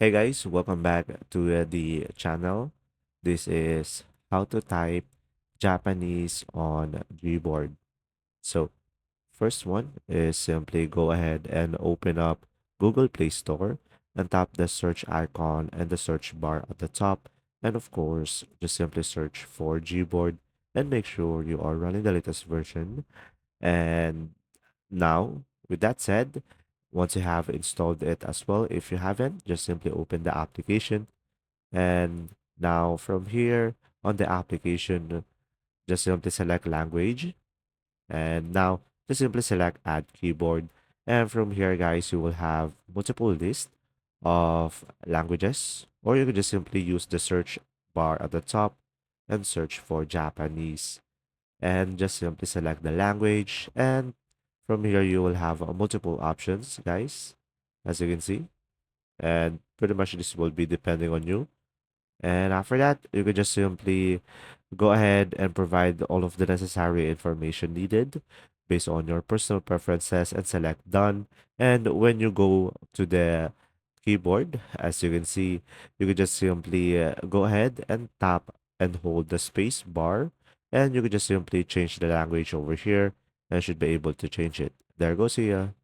Hey guys, welcome back to the channel. This is how to type Japanese on Gboard. So, first one is simply go ahead and open up Google Play Store and tap the search icon and the search bar at the top. And of course, just simply search for Gboard and make sure you are running the latest version. And now, with that said, once you have installed it as well, if you haven't, just simply open the application. And now from here on the application, just simply select language. And now just simply select add keyboard. And from here, guys, you will have multiple list of languages, or you can just simply use the search bar at the top and search for Japanese and just simply select the language. And from here you will have multiple options, guys, as you can see, and pretty much this will be depending on you. And after that, you can just simply go ahead and provide all of the necessary information needed based on your personal preferences and select done. And when you go to the keyboard, as you can see, you can just simply go ahead and tap and hold the space bar. And you can just simply change the language over here and should be able to change it. There goes, see ya.